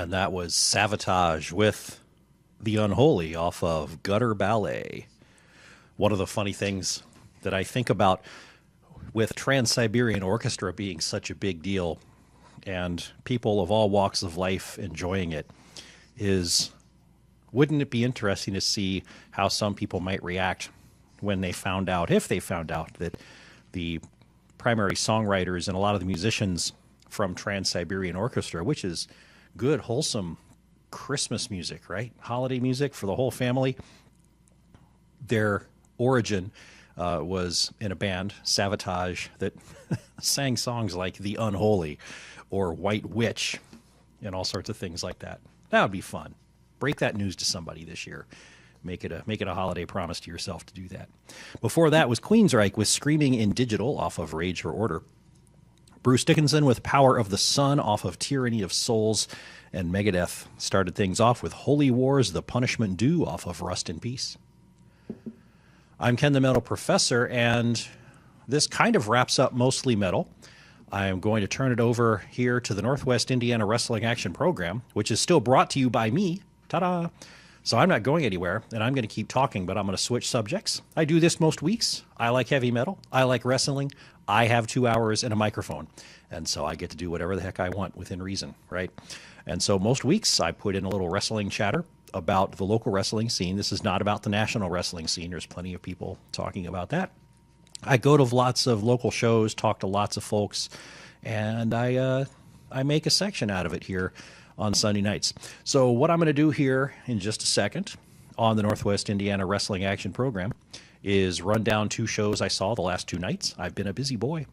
And that was Savatage with The Unholy off of Gutter Ballet. One of the funny things that I think about with Trans-Siberian Orchestra being such a big deal and people of all walks of life enjoying it is, wouldn't it be interesting to see how some people might react when they found out, if they found out, that the primary songwriters and a lot of the musicians from Trans-Siberian Orchestra, which is good, wholesome Christmas music, right? Holiday music for the whole family. Their origin was in a band, Savatage, that sang songs like The Unholy or White Witch and all sorts of things like that. That would be fun. Break that news to somebody this year. Make it a holiday promise to yourself to do that. Before that was Queensryche with Screaming in Digital off of Rage for Order. Bruce Dickinson with Power of the Sun off of Tyranny of Souls. And Megadeth started things off with Holy Wars, The Punishment Due off of Rust in Peace. I'm Ken the Metal Professor, and this kind of wraps up Mostly Metal. I am going to turn it over here to the Northwest Indiana Wrestling Action Program, which is still brought to you by me. Ta-da! So I'm not going anywhere, and I'm going to keep talking, but I'm going to switch subjects. I do this most weeks. I like heavy metal. I like wrestling. I have 2 hours and a microphone, and so I get to do whatever the heck I want within reason, right? And so most weeks I put in a little wrestling chatter about the local wrestling scene. This is not about the national wrestling scene. There's plenty of people talking about that. I go to lots of local shows, talk to lots of folks, and I make a section out of it here on Sunday nights. So what I'm going to do here in just a second on the Northwest Indiana Wrestling Action Program is run down 2 shows I saw the last 2 nights. I've been a busy boy,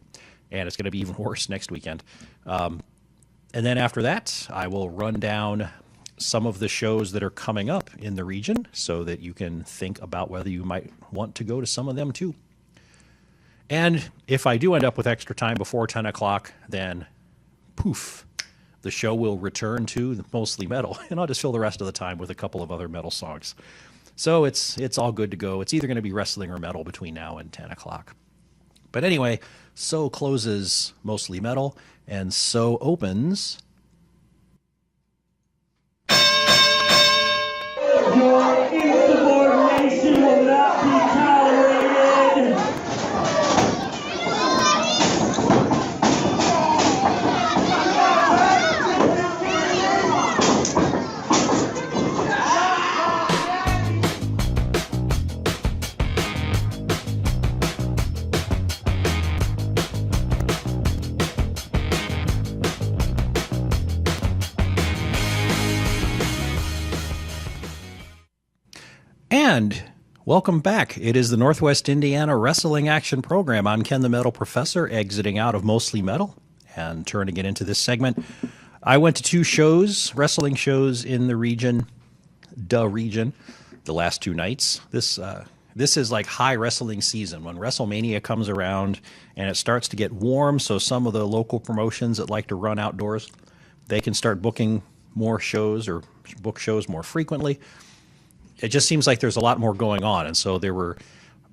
and it's going to be even worse next weekend. And then after that, I will run down some of the shows that are coming up in the region so that you can think about whether you might want to go to some of them too. And if I do end up with extra time before 10 o'clock, then poof, the show will return to Mostly Metal, and I'll just fill the rest of the time with a couple of other metal songs. So it's all good to go. It's either going to be wrestling or metal between now and 10 o'clock. But anyway, so closes Mostly Metal, and so opens... Your insubordination will not be tolerated! And welcome back. It is the Northwest Indiana Wrestling Action Program. I'm Ken the Metal Professor, exiting out of Mostly Metal and turning it into this segment. I went to 2 shows, wrestling shows in the region, the last 2 nights. This is like high wrestling season when WrestleMania comes around and it starts to get warm. So some of the local promotions that like to run outdoors, they can start booking more shows or book shows more frequently. It just seems like there's a lot more going on. And so there were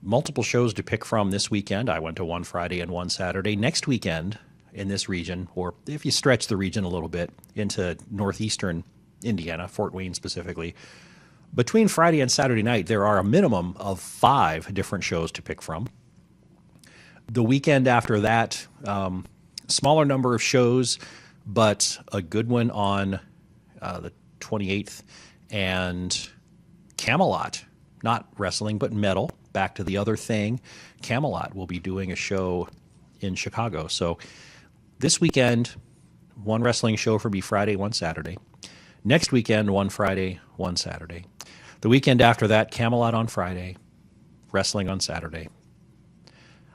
multiple shows to pick from this weekend. I went to one Friday and one Saturday. Next weekend in this region, or if you stretch the region a little bit into northeastern Indiana, Fort Wayne specifically, between Friday and Saturday night, there are a minimum of 5 different shows to pick from. The weekend after that, smaller number of shows, but a good one on the 28th, and Camelot, not wrestling, but metal, back to the other thing. Camelot will be doing a show in Chicago. So this weekend, one wrestling show for me Friday, one Saturday. Next weekend, one Friday, one Saturday. The weekend after that, Camelot on Friday, wrestling on Saturday.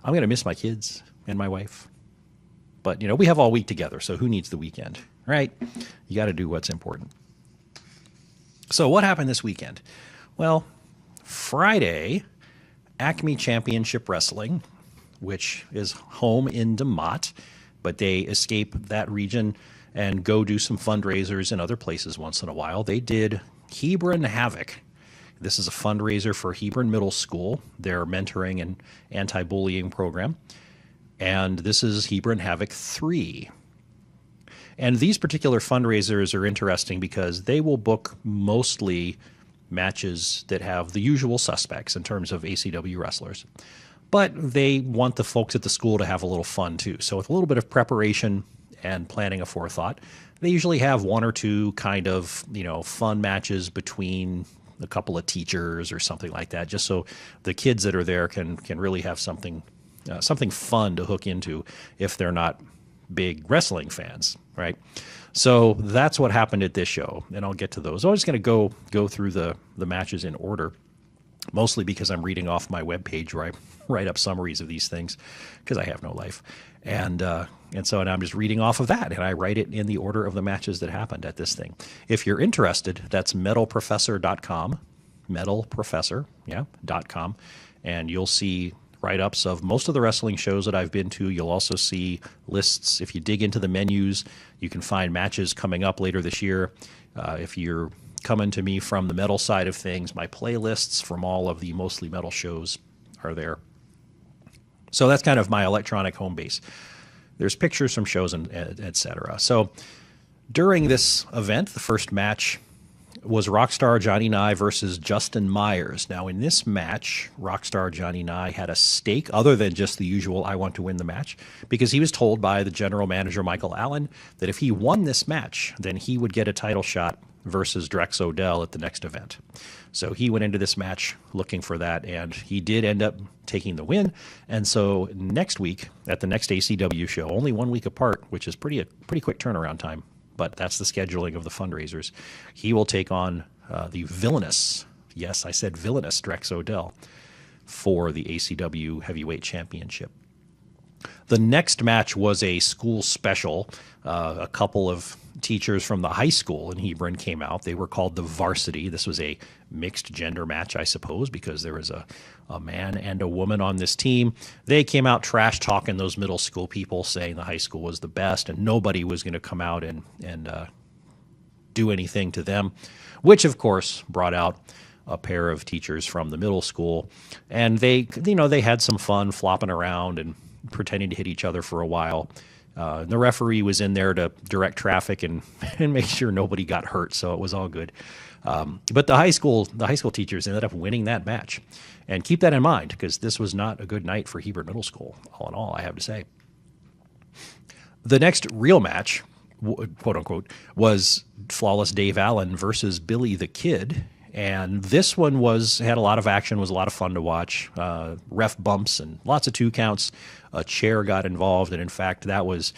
I'm going to miss my kids and my wife. But, we have all week together, so who needs the weekend, right? You got to do what's important. So what happened this weekend? Well, Friday, Acme Championship Wrestling, which is home in DeMotte, but they escape that region and go do some fundraisers in other places once in a while. They did Hebron Havoc. This is a fundraiser for Hebron Middle School, their mentoring and anti-bullying program. And this is Hebron Havoc 3. And these particular fundraisers are interesting because they will book mostly matches that have the usual suspects in terms of ACW wrestlers. But they want the folks at the school to have a little fun too. So with a little bit of preparation and planning of forethought, they usually have one or two kind of, fun matches between a couple of teachers or something like that, just so the kids that are there can really have something fun to hook into if they're not big wrestling fans, right? So that's what happened at this show, and I'll get to those. I'm just going to go through the matches in order, mostly because I'm reading off my webpage where I write up summaries of these things because I have no life. And so I'm just reading off of that, and I write it in the order of the matches that happened at this thing. If you're interested, that's metalprofessor.com, metalprofessor.com, and you'll see write-ups of most of the wrestling shows that I've been to. You'll also see lists. If you dig into the menus, you can find matches coming up later this year. If you're coming to me from the metal side of things, my playlists from all of the mostly metal shows are there. So that's kind of my electronic home base. There's pictures from shows and et cetera. So during this event, the first match was Rockstar Johnny Nye versus Justin Myers. Now, in this match, Rockstar Johnny Nye had a stake other than just the usual I want to win the match, because he was told by the general manager, Michael Allen, that if he won this match, then he would get a title shot versus Drex Odell at the next event. So he went into this match looking for that, and he did end up taking the win. And so next week, at the next ACW show, only 1 week apart, which is a pretty quick turnaround time, but that's the scheduling of the fundraisers, he will take on the villainous, yes, I said villainous, Drex Odell for the ACW Heavyweight Championship. The next match was a school special. A couple of teachers from the high school in Hebron came out. They were called the Varsity. This was a mixed gender match, I suppose, because there was a man and a woman on this team. They came out trash talking those middle school people, saying the high school was the best and nobody was going to come out and do anything to them, which of course brought out a pair of teachers from the middle school, and they had some fun flopping around and pretending to hit each other for a while. The referee was in there to direct traffic and make sure nobody got hurt, so it was all good. But the high school teachers ended up winning that match. And keep that in mind, because this was not a good night for Hebron Middle School, all in all, I have to say. The next real match, quote unquote, was Flawless Dave Allen versus Billy the Kid. And this one had a lot of action, was a lot of fun to watch. Ref bumps and lots of 2 counts. A chair got involved, and in fact, that was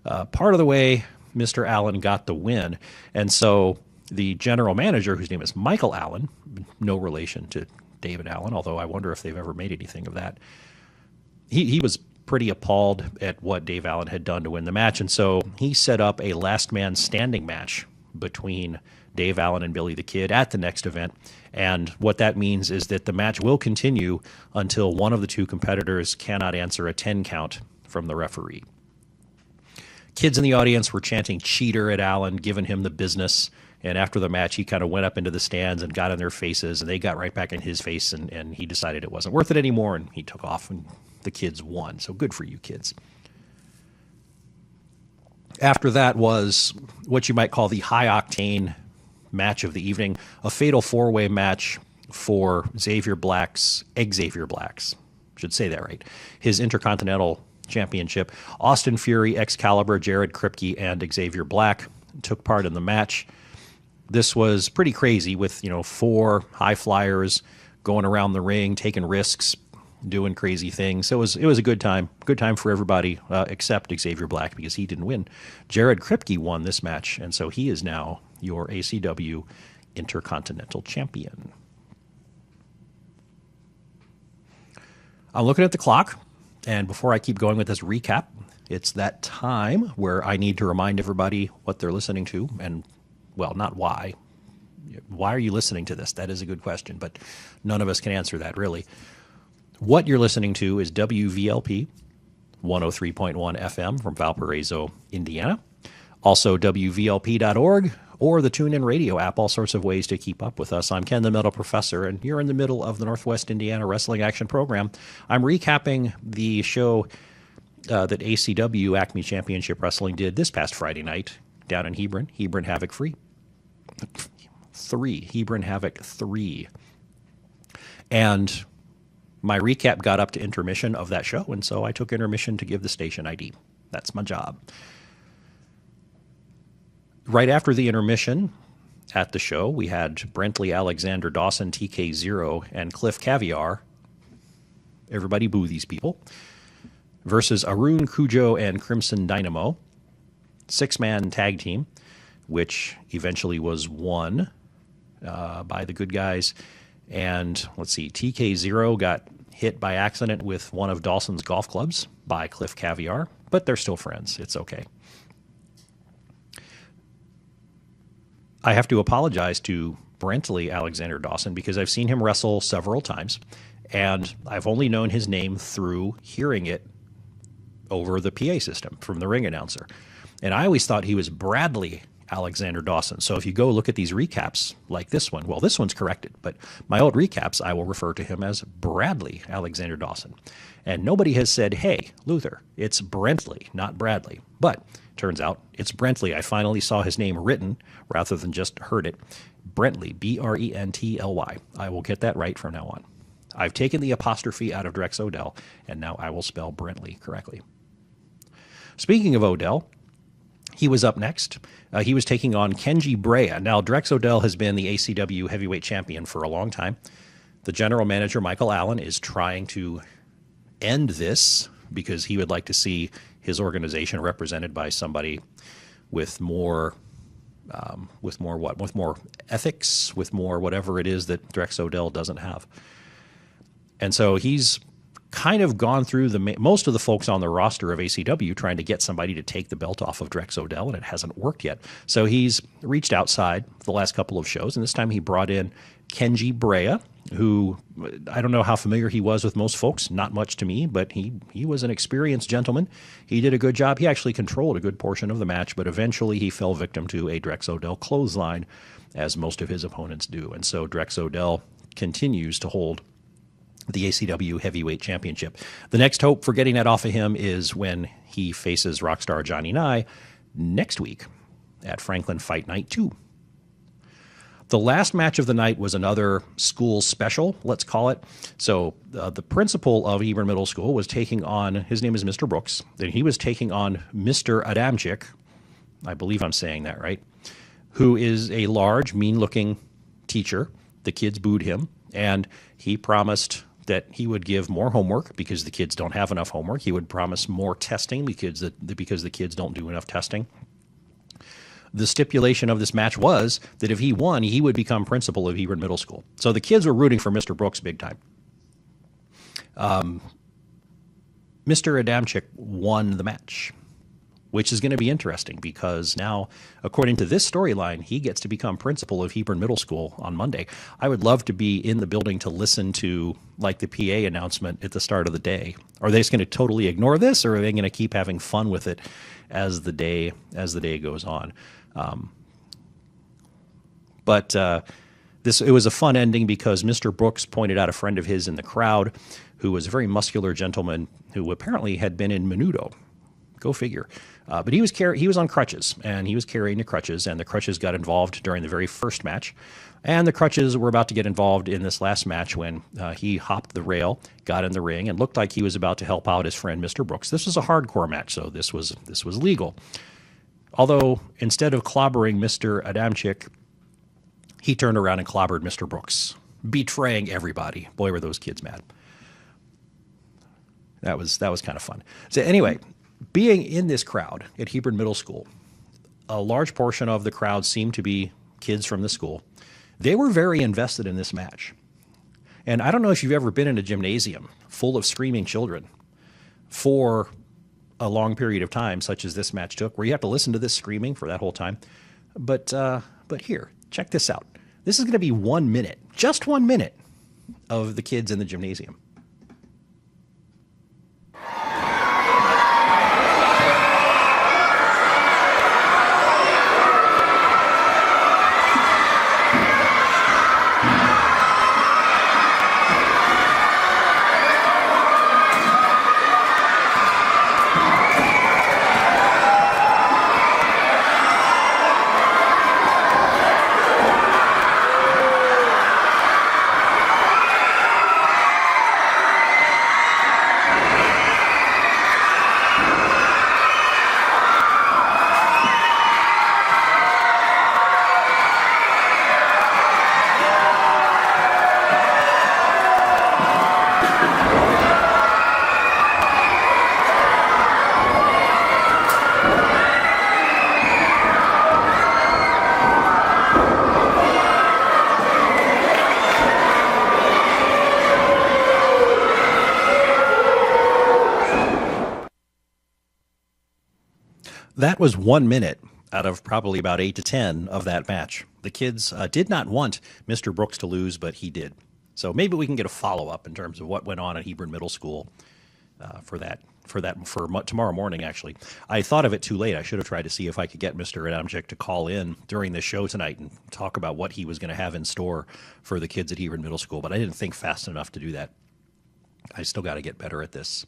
part of the way Mr. Allen got the win. And so the general manager, whose name is Michael Allen, no relation to David Allen, although I wonder if they've ever made anything of that, he was pretty appalled at what Dave Allen had done to win the match, and so he set up a last man standing match between Dave Allen and Billy the Kid at the next event. And what that means is that the match will continue until one of the 2 competitors cannot answer a 10 count from the referee. Kids in the audience were chanting cheater at Allen, giving him the business. And after the match, he kind of went up into the stands and got in their faces, and they got right back in his face, and he decided it wasn't worth it anymore, and he took off, and the kids won. So good for you, kids. After that was what you might call the high-octane match of the evening, a fatal 4-way match for Xavier Black's, should say that right, his Intercontinental Championship. Austin Fury, Excalibur, Jared Kripke, and Xavier Black took part in the match. This was pretty crazy with, 4 high flyers going around the ring, taking risks, doing crazy things. So it was a good time for everybody except Xavier Black, because he didn't win. Jared Kripke won this match, and so he is now your ACW Intercontinental Champion. I'm looking at the clock, and before I keep going with this recap, it's that time where I need to remind everybody what they're listening to, and, well, not why. Why are you listening to this? That is a good question, but none of us can answer that, really. What you're listening to is WVLP 103.1 FM from Valparaiso, Indiana. Also, WVLP.org or the TuneIn Radio app, all sorts of ways to keep up with us. I'm Ken the Metal Professor, and you're in the middle of the Northwest Indiana Wrestling Action Program. I'm recapping the show that ACW, Acme Championship Wrestling, did this past Friday night down in Hebron. Hebron Havoc 3. Hebron Havoc 3. And my recap got up to intermission of that show, and so I took intermission to give the station ID. That's my job. Right after the intermission at the show, we had Brentley Alexander Dawson, TK0, and Cliff Caviar. Everybody boo these people. Versus Arun Cujo and Crimson Dynamo. 6-man tag team, which eventually was won by the good guys. And let's see, TK0 got hit by accident with one of Dawson's golf clubs by Cliff Caviar, but they're still friends. It's okay. I have to apologize to Brentley Alexander Dawson because I've seen him wrestle several times, and I've only known his name through hearing it over the PA system from the ring announcer. And I always thought he was Bradley Alexander Dawson. So if you go look at these recaps like this one, well, this one's corrected, but my old recaps, I will refer to him as Bradley Alexander Dawson. And nobody has said, hey, Luther, it's Brentley, not Bradley. But turns out it's Brentley. I finally saw his name written rather than just heard it. Brentley, Brently. I will get that right from now on. I've taken the apostrophe out of Drex Odell, and now I will spell Brentley correctly. Speaking of Odell, he was up next. He was taking on Kenji Brea. Now, Drex Odell has been the ACW heavyweight champion for a long time. The general manager, Michael Allen, is trying to end this because he would like to see his organization represented by somebody with more ethics, with more whatever it is that Drex Odell doesn't have. And so he's kind of gone through most of the folks on the roster of ACW trying to get somebody to take the belt off of Drex Odell, and it hasn't worked yet. So he's reached outside the last couple of shows, and this time he brought in Kenji Brea, who I don't know how familiar he was with most folks, not much to me, but he was an experienced gentleman. He did a good job. He actually controlled a good portion of the match, but eventually he fell victim to a Drex Odell clothesline, as most of his opponents do. And so Drex Odell continues to hold the ACW Heavyweight Championship. The next hope for getting that off of him is when he faces Rockstar Johnny Nye next week at Franklin Fight Night 2. The last match of the night was another school special, let's call it. So the principal of Hebron Middle School was taking on, his name is Mr. Brooks, and he was taking on Mr. Adamczyk, I believe I'm saying that right, who is a large, mean-looking teacher. The kids booed him, and he promised that he would give more homework because the kids don't have enough homework. He would promise more testing because the kids don't do enough testing. The stipulation of this match was that if he won, he would become principal of Hebron Middle School. So the kids were rooting for Mr. Brooks big time. Mr. Adamczyk won the match, which is going to be interesting because now, according to this storyline, he gets to become principal of Hebron Middle School on Monday. I would love to be in the building to listen to like the PA announcement at the start of the day. Are they just going to totally ignore this, or are they going to keep having fun with it as the day goes on? But it was a fun ending because Mr. Brooks pointed out a friend of his in the crowd who was a very muscular gentleman who apparently had been in Menudo. Go figure. But he was on crutches, and he was carrying the crutches, and the crutches got involved during the very first match. And the crutches were about to get involved in this last match when he hopped the rail, got in the ring, and looked like he was about to help out his friend Mr. Brooks. This was a hardcore match, so this was legal. Although, instead of clobbering Mr. Adamczyk, he turned around and clobbered Mr. Brooks, betraying everybody. Boy, were those kids mad. That was kind of fun. So anyway, being in this crowd at Hebron Middle School, a large portion of the crowd seemed to be kids from the school. They were very invested in this match. And I don't know if you've ever been in a gymnasium full of screaming children for a long period of time, such as this match took, where you have to listen to this screaming for that whole time. But here, check this out. This is going to be 1 minute, just 1 minute, of the kids in the gymnasium. That was 1 minute out of probably about 8 to 10 of that match. The kids did not want Mr. Brooks to lose, but he did. So maybe we can get a follow-up in terms of what went on at Hebron Middle School for tomorrow morning, actually. I thought of it too late. I should have tried to see if I could get Mr. Adamczyk to call in during the show tonight and talk about what he was going to have in store for the kids at Hebron Middle School, but I didn't think fast enough to do that. I still got to get better at this.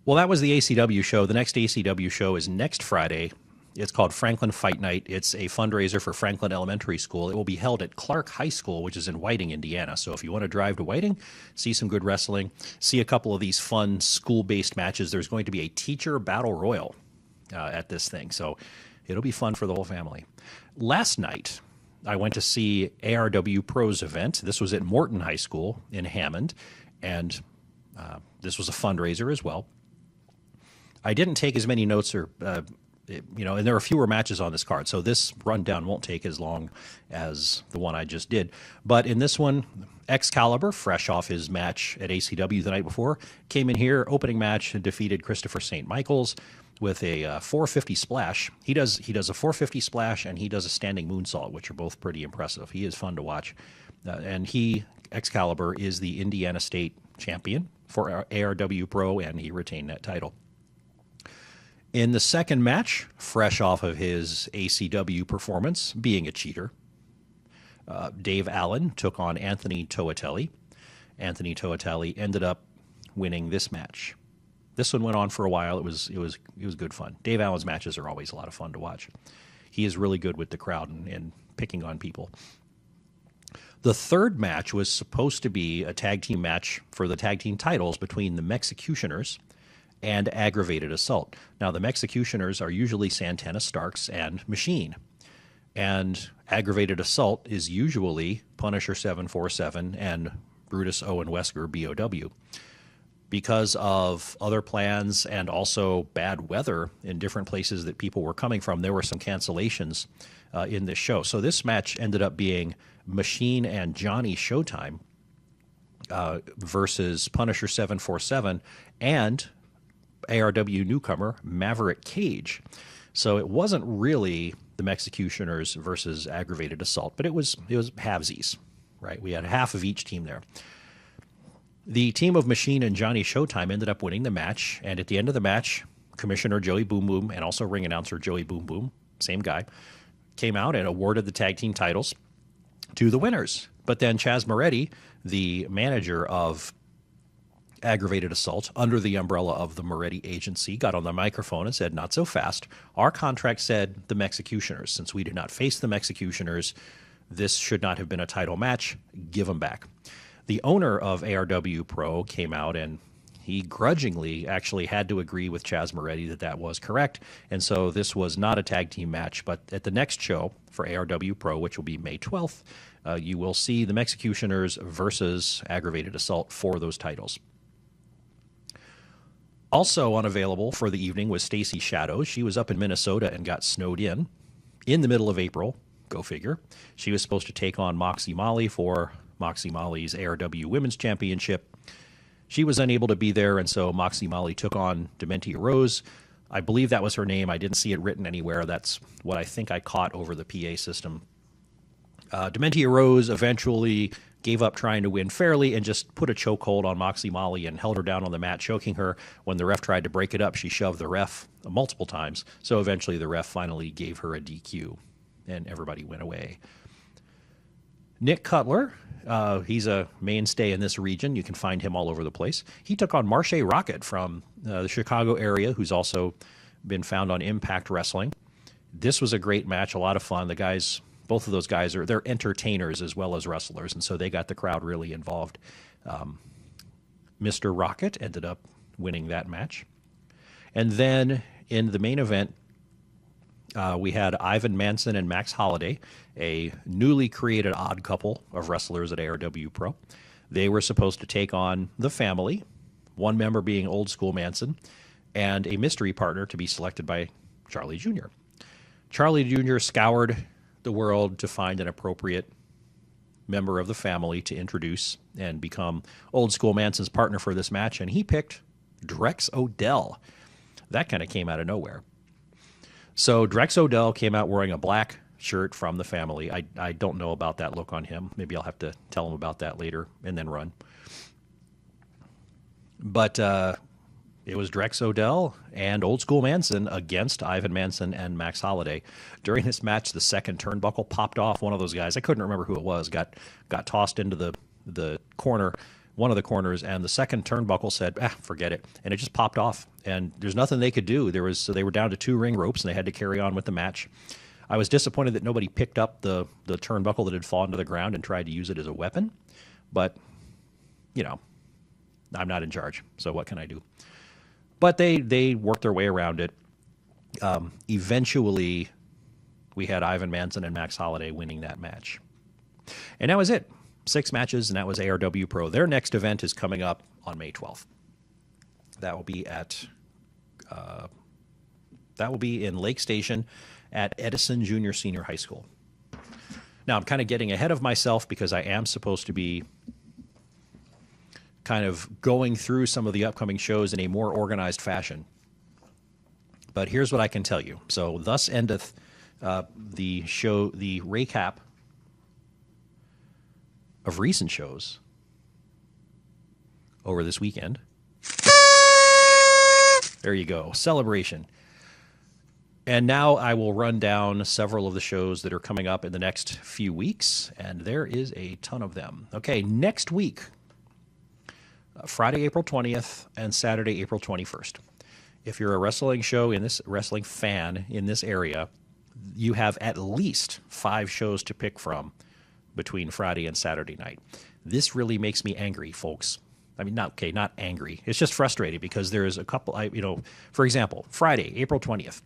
Well, that was the ACW show. The next ACW show is next Friday. It's called Franklin Fight Night. It's a fundraiser for Franklin Elementary School. It will be held at Clark High School, which is in Whiting, Indiana. So if you want to drive to Whiting, see some good wrestling, see a couple of these fun school-based matches, there's going to be a teacher battle royal at this thing. So it'll be fun for the whole family. Last night, I went to see ARW Pro's event. This was at Morton High School in Hammond, and this was a fundraiser as well. I didn't take as many notes and there are fewer matches on this card, so this rundown won't take as long as the one I just did. But in this one, Excalibur, fresh off his match at ACW the night before, came in here, opening match, and defeated Christopher St. Michaels with a 450 splash. He does a 450 splash, and he does a standing moonsault, which are both pretty impressive. He is fun to watch. And Excalibur, is the Indiana State champion for ARW Pro, and he retained that title. In the second match, fresh off of his ACW performance, being a cheater, Dave Allen took on Anthony Toatelli. Anthony Toatelli ended up winning this match. This one went on for a while. It was good fun. Dave Allen's matches are always a lot of fun to watch. He is really good with the crowd and picking on people. The third match was supposed to be a tag team match for the tag team titles between the Mexicutioners and Aggravated Assault. Now, the Mexicutioners are usually Santana Starks and Machine. And Aggravated Assault is usually Punisher 747 and Brutus Owen Wesker BOW. Because of other plans and also bad weather in different places that people were coming from, there were some cancellations in this show. So this match ended up being Machine and Johnny Showtime versus Punisher 747 and ARW newcomer Maverick Cage. So it wasn't really the Mexicutioners versus Aggravated Assault, but it was halvesies, right? We had half of each team there. The team of Machine and Johnny Showtime ended up winning the match, and at the end of the match, Commissioner Joey Boom Boom and also ring announcer Joey Boom Boom, same guy, came out and awarded the tag team titles to the winners. But then Chaz Moretti, the manager of Aggravated Assault, under the umbrella of the Moretti Agency, got on the microphone and said, "Not so fast. Our contract said the Mexicutioners. Since we did not face the Mexicutioners, this should not have been a title match. Give them back." The owner of ARW Pro came out and he grudgingly actually had to agree with Chaz Moretti that was correct. And so this was not a tag team match, but at the next show for ARW Pro, which will be May 12th, you will see the Mexicutioners versus Aggravated Assault for those titles. Also unavailable for the evening was Stacy Shadows. She was up in Minnesota and got snowed in the middle of April. Go figure. She was supposed to take on Moxie Molly for Moxie Molly's ARW Women's Championship. She was unable to be there, and so Moxie Molly took on Dementia Rose. I believe that was her name. I didn't see it written anywhere. That's what I think I caught over the PA system. Dementia Rose eventually gave up trying to win fairly and just put a chokehold on Moxie Molly and held her down on the mat, choking her. When the ref tried to break it up, she shoved the ref multiple times. So eventually the ref finally gave her a DQ, and everybody went away. Nick Cutler, he's a mainstay in this region. You can find him all over the place. He took on Marche Rocket from the Chicago area, who's also been found on Impact Wrestling. This was a great match, a lot of fun. The guys, both of those guys, they're entertainers as well as wrestlers, and so they got the crowd really involved. Mr. Rocket ended up winning that match. And then in the main event, we had Ivan Manson and Max Holiday, a newly created odd couple of wrestlers at ARW Pro. They were supposed to take on the family, one member being Old School Manson, and a mystery partner to be selected by Charlie Jr. Charlie Jr. scoured the world to find an appropriate member of the family to introduce and become Old School Manson's partner for this match, and he picked Drex Odell. That kind of came out of nowhere. So Drex Odell came out wearing a black shirt from the family. I don't know about that look on him. Maybe I'll have to tell him about that later and then run. But it was Drex Odell and Old School Manson against Ivan Manson and Max Holiday. During this match, the second turnbuckle popped off. One of those guys, I couldn't remember who it was, got tossed into the corner, one of the corners, and the second turnbuckle said, forget it. And it just popped off. And there's nothing they could do. So they were down to 2 ring ropes, and they had to carry on with the match. I was disappointed that nobody picked up the turnbuckle that had fallen to the ground and tried to use it as a weapon. But, I'm not in charge, so what can I do? But they worked their way around it. Eventually, we had Ivan Manson and Max Holiday winning that match. And that was it. 6 matches, and that was ARW Pro. Their next event is coming up on May 12th. That will be in Lake Station at Edison Junior Senior High School. Now, I'm kind of getting ahead of myself because I am supposed to be kind of going through some of the upcoming shows in a more organized fashion. But here's what I can tell you. So thus endeth the recap of recent shows over this weekend. There you go. Celebration. And now I will run down several of the shows that are coming up in the next few weeks, and there is a ton of them. Okay, next week, Friday, April 20th, and Saturday, April 21st. If you're a wrestling fan in this area, you have at least 5 shows to pick from between Friday and Saturday night. This really makes me angry, folks. I mean, not angry. It's just frustrating because there's a couple, for example, Friday, April 20th,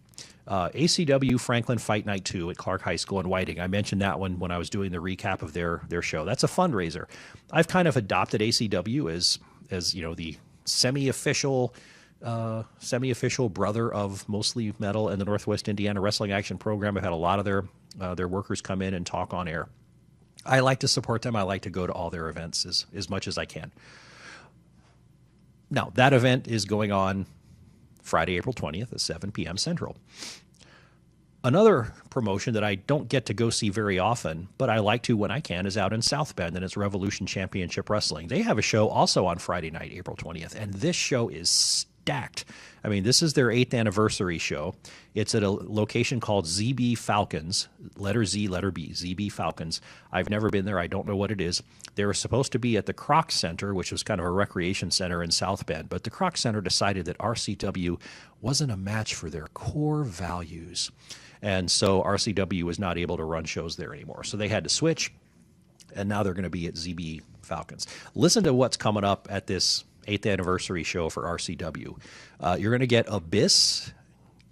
ACW Franklin Fight Night 2 at Clark High School in Whiting. I mentioned that one when I was doing the recap of their show. That's a fundraiser. I've kind of adopted ACW as the semi-official brother of Mostly Metal and the Northwest Indiana Wrestling Action Program. I've had a lot of their workers come in and talk on air. I like to support them. I like to go to all their events as much as I can. Now, that event is going on Friday, April 20th at 7 p.m. Central. Another promotion that I don't get to go see very often, but I like to when I can, is out in South Bend, and it's Revolution Championship Wrestling. They have a show also on Friday night, April 20th, and this show is stacked. I mean, this is their 8th anniversary show. It's at a location called ZB Falcons, letter Z, letter B, ZB Falcons. I've never been there. I don't know what it is. They were supposed to be at the Kroc Center, which was kind of a recreation center in South Bend, but the Kroc Center decided that RCW wasn't a match for their core values. And so RCW was not able to run shows there anymore. So they had to switch, and now they're going to be at ZB Falcons. Listen to what's coming up at this 8th anniversary show for RCW. You're going to get Abyss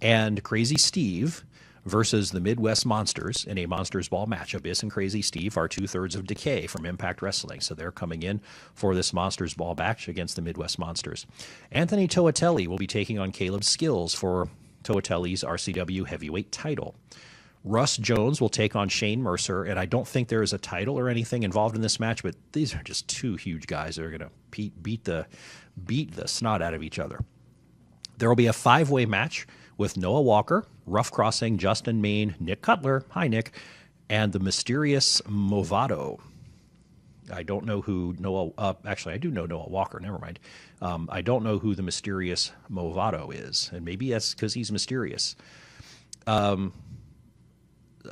and Crazy Steve versus the Midwest Monsters in a Monsters Ball match. Abyss and Crazy Steve are 2/3 of Decay from Impact Wrestling, so they're coming in for this Monsters Ball match against the Midwest Monsters. Anthony Toatelli will be taking on Caleb Skills for Toatelli's RCW heavyweight title. Russ Jones will take on Shane Mercer, and I don't think there is a title or anything involved in this match, but these are just 2 huge guys that are going to beat the snot out of each other. There will be a 5-way match with Noah Walker, Rough Crossing, Justin Main, Nick Cutler, hi Nick, and the mysterious Movado. I don't know who Noah, actually I do know Noah Walker, never mind. I don't know who the mysterious Movado is, and maybe that's because he's mysterious.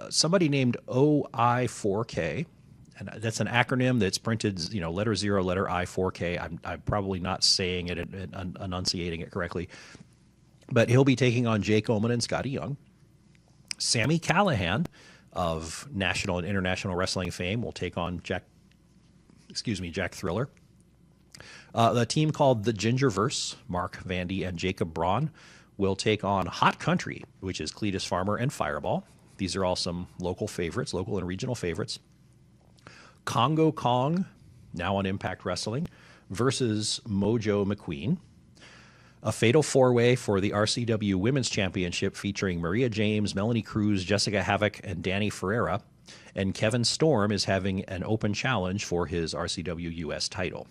Somebody named OI4K, and that's an acronym that's printed, letter 0, letter I, 4K. I'm probably not saying it and enunciating it correctly, but he'll be taking on Jake Oman and Scotty Young. Sammy Callahan of national and international wrestling fame will take on Jack Thriller. The team called the Gingerverse, Mark Vandy and Jacob Braun, will take on Hot Country, which is Cletus Farmer and Fireball. These are all some local and regional favorites. Congo Kong, now on Impact Wrestling, versus Mojo McQueen. A fatal 4-way for the RCW Women's Championship featuring Maria James, Melanie Cruz, Jessica Havoc, and Danny Ferreira. And Kevin Storm is having an open challenge for his RCW US title.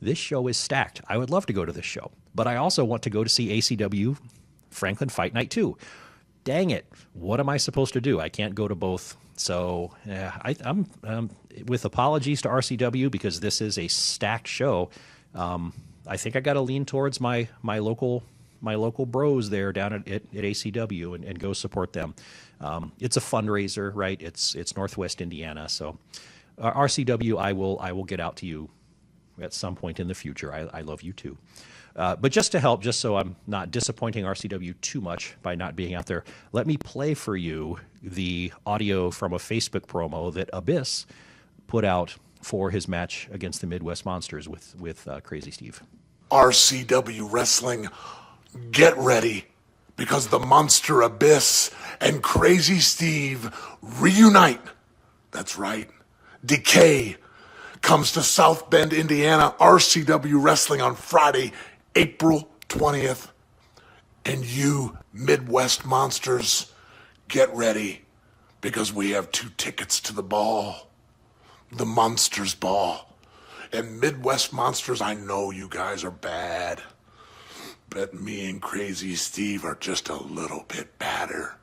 This show is stacked. I would love to go to this show, but I also want to go to see ACW Franklin Fight Night 2. dang it, what am I supposed to do? I can't go to both. So yeah, I'm with apologies to RCW because this is a stacked show. I think I got to lean towards my local bros there down at ACW and go support them. It's a fundraiser, right? It's Northwest Indiana, so RCW, I will get out to you at some point in the future. I love you too. But just to help, just so I'm not disappointing RCW too much by not being out there, let me play for you the audio from a Facebook promo that Abyss put out for his match against the Midwest Monsters with Crazy Steve. RCW Wrestling, get ready, because the Monster Abyss and Crazy Steve reunite. That's right. Decay comes to South Bend, Indiana, RCW Wrestling on Friday, April 20th. And you, Midwest Monsters, get ready, because we have 2 tickets to the ball. The Monsters Ball. And Midwest Monsters, I know you guys are bad. But me and Crazy Steve are just a little bit badder.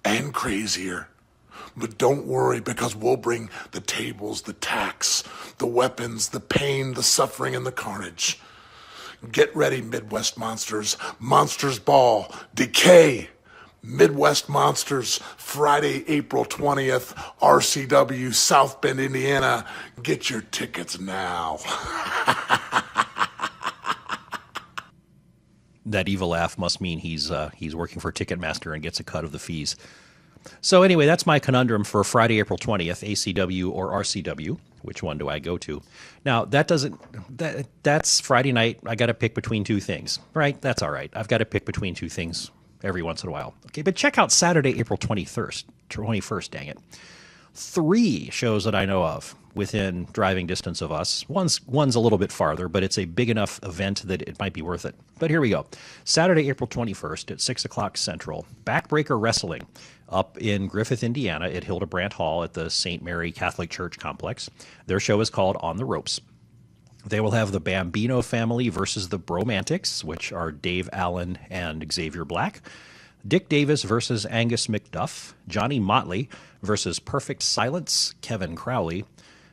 And crazier. But don't worry, because we'll bring the tables, the tacks, the weapons, the pain, the suffering, and the carnage. Get ready, Midwest Monsters. Monsters Ball. Decay. Midwest Monsters, Friday, April 20th, RCW, South Bend, Indiana. Get your tickets now. That evil laugh must mean he's working for Ticketmaster and gets a cut of the fees. So anyway, that's my conundrum for Friday, April 20th, ACW or RCW. Which one do I go to? Now, that's Friday night. I got to pick between 2 things, right? That's all right. I've got to pick between 2 things every once in a while. Okay, but check out Saturday, April 21st, dang it. 3 shows that I know of within driving distance of us. One's a little bit farther, but it's a big enough event that it might be worth it. But here we go. Saturday, April 21st at 6 o'clock Central, Backbreaker Wrestling up in Griffith, Indiana at Hildebrandt Hall at the St. Mary Catholic Church Complex. Their show is called On the Ropes. They will have the Bambino family versus the Bromantics, which are Dave Allen and Xavier Black. Dick Davis versus Angus McDuff. Johnny Motley versus Perfect Silence, Kevin Crowley.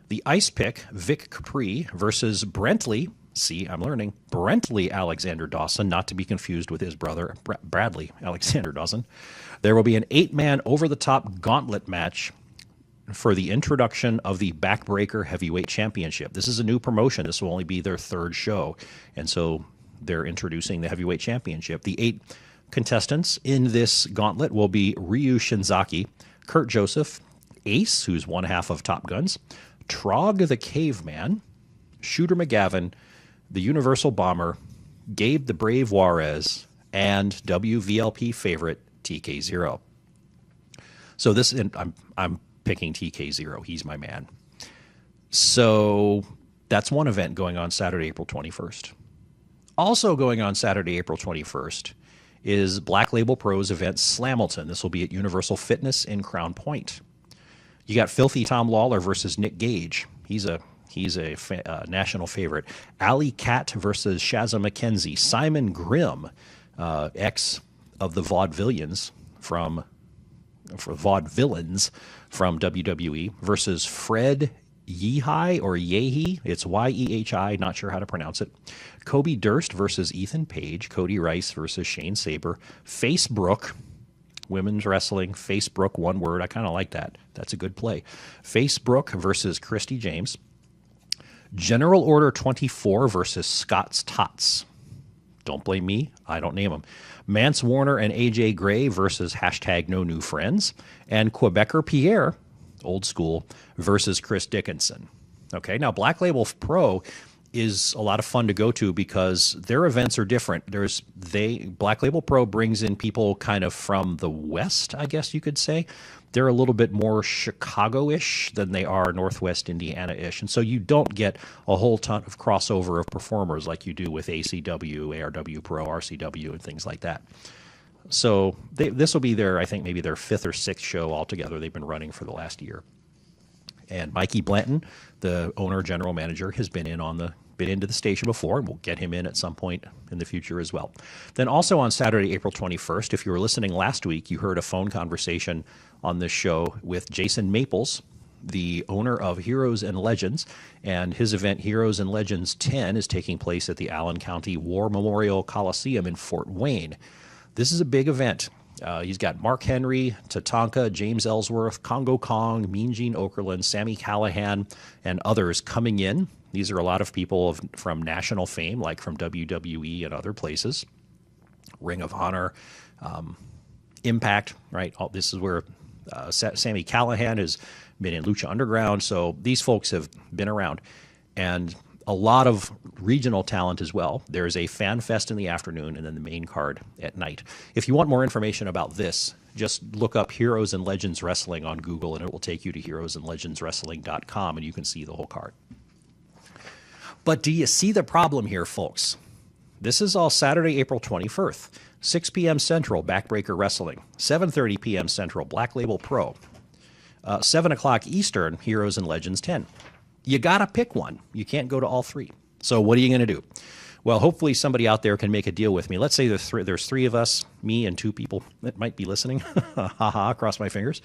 The Ice Pick, Vic Capri versus Brentley. See, I'm learning. Brentley Alexander Dawson, not to be confused with his brother, Bradley Alexander Dawson. There will be an 8-man over-the-top gauntlet match for the introduction of the Backbreaker Heavyweight Championship. This is a new promotion. This will only be their 3rd show. And so they're introducing the Heavyweight Championship. The 8 contestants in this gauntlet will be Ryu Shinzaki, Kurt Joseph, Ace, who's one half of Top Guns, Trog the Caveman, Shooter McGavin, the Universal Bomber, Gabe the Brave Juarez, and WVLP favorite TK0. So this, I'm picking TK0. He's my man. So that's one event going on Saturday, April 21st. Also going on Saturday, April 21st is Black Label Pro's event Slamilton. This will be at Universal Fitness in Crown Point. You got Filthy Tom Lawler versus Nick Gage. He's a national favorite. Alley Cat versus Shazza McKenzie. Simon Grimm, ex of the Vaudevillains from WWE, versus Fred Yehi or Yehi. It's Yehi. Not sure how to pronounce it. Kobe Durst versus Ethan Page. Cody Rice versus Shane Saber. Facebrook. Women's wrestling, Facebrook, one word. I kind of like that. That's a good play. Facebrook versus Christy James. General Order 24 versus Scott's Tots. Don't blame me. I don't name them. Mance Warner and AJ Gray versus hashtag No New Friends. And Quebecer Pierre, old school, versus Chris Dickinson. Okay, now Black Label Pro is a lot of fun to go to because their events are different. Black Label Pro brings in people kind of from the West, I guess you could say. They're a little bit more Chicago-ish than they are Northwest Indiana-ish. And so you don't get a whole ton of crossover of performers like you do with ACW, ARW Pro, RCW, and things like that. So this will be I think maybe their 5th or 6th show altogether. They've been running for the last year. And Mikey Blanton, the owner general manager, has been into the station before, and we'll get him in at some point in the future as well. Then also on Saturday, April 21st, if you were listening last week, you heard a phone conversation on this show with Jason Maples, the owner of Heroes and Legends, and his event Heroes and Legends 10 is taking place at the Allen County War Memorial Coliseum in Fort Wayne. This is a big event. He's got Mark Henry, Tatanka, James Ellsworth, Congo Kong, Mean Gene Okerlund, Sammy Callahan, and others coming in. These are a lot of people from national fame, like from WWE and other places. Ring of Honor, Impact, right? This is where Sammy Callahan has been in Lucha Underground. So these folks have been around. And a lot of regional talent as well. There's a fan fest in the afternoon and then the main card at night. If you want more information about this, just look up Heroes and Legends Wrestling on Google and it will take you to heroesandlegendswrestling.com and you can see the whole card. But do you see the problem here, folks? This is all Saturday, April 21st, 6 p.m. Central, Backbreaker Wrestling, 7:30 p.m. Central, Black Label Pro, 7 o'clock Eastern, Heroes and Legends 10. You got to pick one. You can't go to all three. So what are you going to do? Well, hopefully somebody out there can make a deal with me. Let's say there's three of us, me and two people that might be listening. Ha ha, cross my fingers.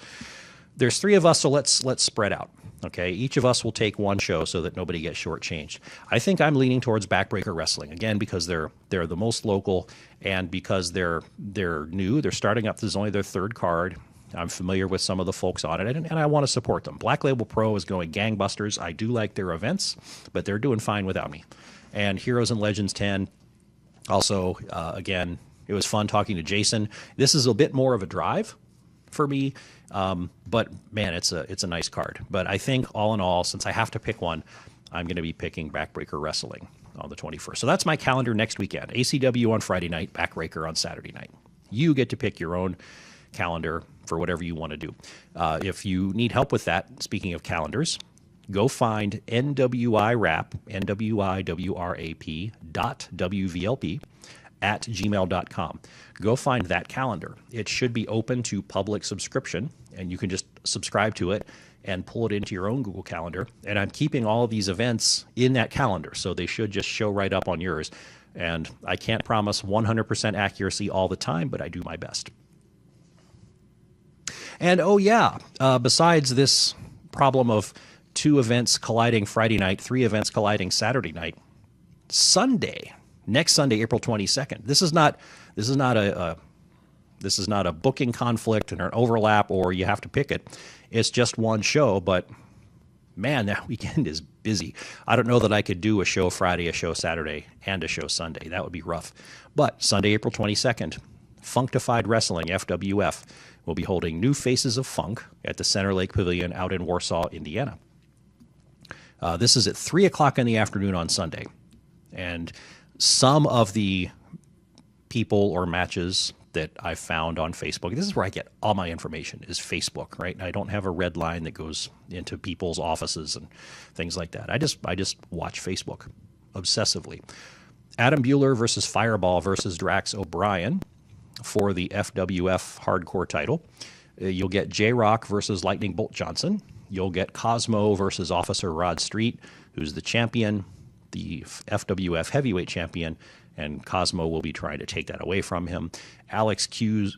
There's three of us, so let's spread out. Okay, each of us will take one show so that nobody gets shortchanged. I think I'm leaning towards Backbreaker Wrestling again because they're the most local and because they're new. They're starting up. This is only their third card. I'm familiar with some of the folks on it, and I want to support them. Black Label Pro is going gangbusters. I do like their events, but they're doing fine without me. And Heroes and Legends 10, also, again, it was fun talking to Jason. This is a bit more of a drive for me, but man, it's a nice card. But I think all in all, since I have to pick one, I'm going to be picking Backbreaker Wrestling on the 21st. So that's my calendar next weekend. ACW on Friday night, Backbreaker on Saturday night. You get to pick your own calendar for whatever you want to do. If you need help with that, speaking of calendars, go find NWIWRAP, NWIWRAP.WVLP at gmail.com. Go find that calendar. It should be open to public subscription, and you can just subscribe to it and pull it into your own Google Calendar. And I'm keeping all of these events in that calendar, so they should just show right up on yours. And I can't promise 100% accuracy all the time, but I do my best. And oh yeah, besides this problem of two events colliding Friday night, three events colliding Saturday night, next Sunday, April 22nd. This is not a booking conflict and an overlap or you have to pick it. It's just one show, but man, that weekend is busy. I don't know that I could do a show Friday, a show Saturday, and a show Sunday. That would be rough. But Sunday, April 22nd, Functified Wrestling, FWF, will be holding New Faces of Funk at the Center Lake Pavilion out in Warsaw, Indiana. This is at 3 o'clock in the afternoon on Sunday. And some of the people or matches that I found on Facebook, this is where I get all my information, is Facebook, right? I don't have a red line that goes into people's offices and things like that. I just watch Facebook obsessively. Adam Bueller versus Fireball versus Drax O'Brien for the FWF hardcore title. You'll get J-Rock versus Lightning Bolt Johnson. You'll get Cosmo versus Officer Rod Street, who's the champion, the FWF heavyweight champion, and Cosmo will be trying to take that away from him. Alex Cruz,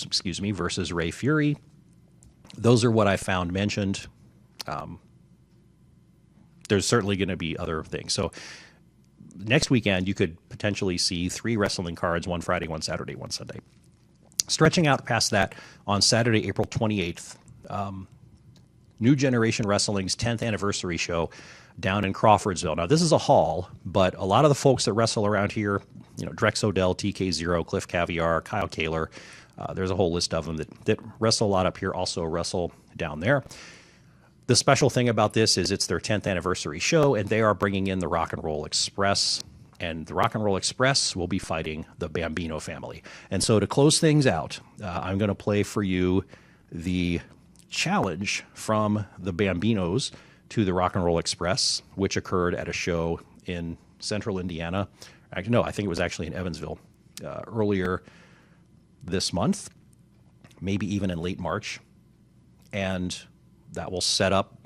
versus Ray Fury. Those are what I found mentioned. There's certainly going to be other things. So next weekend, you could potentially see 3 wrestling cards, one Friday, one Saturday, one Sunday. Stretching out past that, on Saturday, April 28th, New Generation Wrestling's 10th anniversary show down in Crawfordsville. Now, this is a hall, but a lot of the folks that wrestle around here, Drex Odell, TK0, Cliff Caviar, Kyle Kaler, there's a whole list of them that wrestle a lot up here, also wrestle down there. The special thing about this is it's their 10th anniversary show, and they are bringing in the Rock and Roll Express, and the Rock and Roll Express will be fighting the Bambino family. And so to close things out, I'm going to play for you the challenge from the Bambinos to the Rock and Roll Express, which occurred at a show in central Indiana. Actually, no, I think it was actually in Evansville earlier this month, maybe even in late March. And that will set up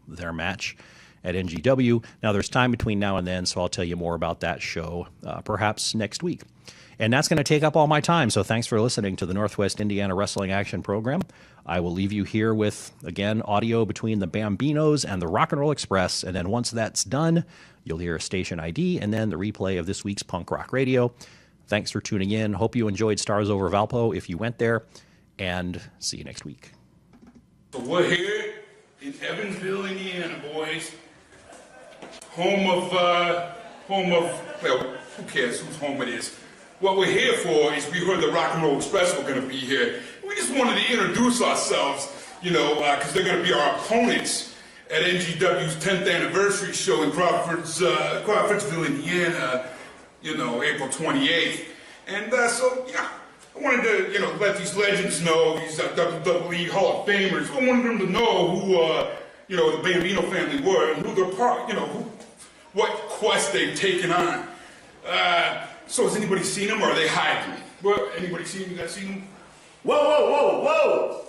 their match at NGW. Now, there's time between now and then, so I'll tell you more about that show perhaps next week. And that's going to take up all my time, so thanks for listening to the Northwest Indiana Wrestling Action Program. I will leave you here with, again, audio between the Bambinos and the Rock and Roll Express, and then once that's done, you'll hear a station ID and then the replay of this week's Punk Rock Radio. Thanks for tuning in. Hope you enjoyed Stars Over Valpo if you went there, and see you next week. So we're here in Evansville, Indiana, boys. Home of, well, who cares whose home it is? What we're here for is we heard the Rock and Roll Express were going to be here. We just wanted to introduce ourselves, you know, because they're going to be our opponents at NGW's 10th anniversary show in Crawfordsville, Indiana, you know, April 28th. And so, yeah, I wanted to, you know, let these legends know, these WWE Hall of Famers. I wanted them to know who, you know, the Bambino family were and who they're part, you know, what quest they've taken on. So has anybody seen them, or are they hiding? Well, anybody seen them? You guys seen them? Whoa, whoa, whoa, whoa!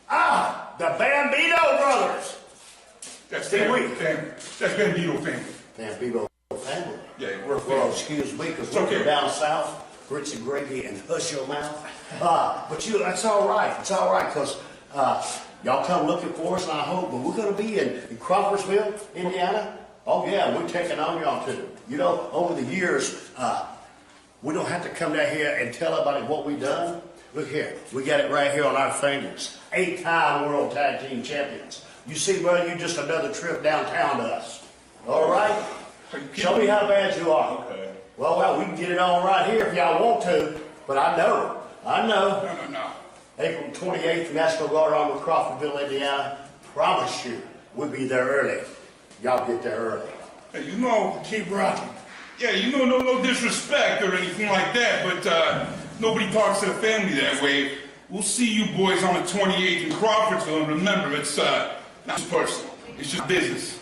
Ah, the Bambino brothers! That's family. That's Bambino family. Bambino family? Yeah, we're a Well, family. excuse me, because Okay. we're down south, grits and gravy and hush your mouth. But you, that's all right. It's all right, because y'all come looking for us, and I hope, but we're going to be in Crawfordsville, Indiana. Oh, yeah, we're taking on y'all, too. You know, over the years, we don't have to come down here and tell everybody what we done. Look here, we got it right here on our fingers. 8-time World Tag Team Champions. You see, brother, you just another trip downtown to us. All right? Show me how bad you are. Okay. Well, we can get it on right here if y'all want to, but I know. No. April 28th, National Guard Army, Crawfordville, Indiana. Promise you, we'll be there early. Y'all get there early. Hey, you know, Keep rocking. yeah, you know, no disrespect or anything like that, but nobody talks to the family that way. We'll see you boys on the 28th in Crawfordsville, and remember, it's not personal. It's just business.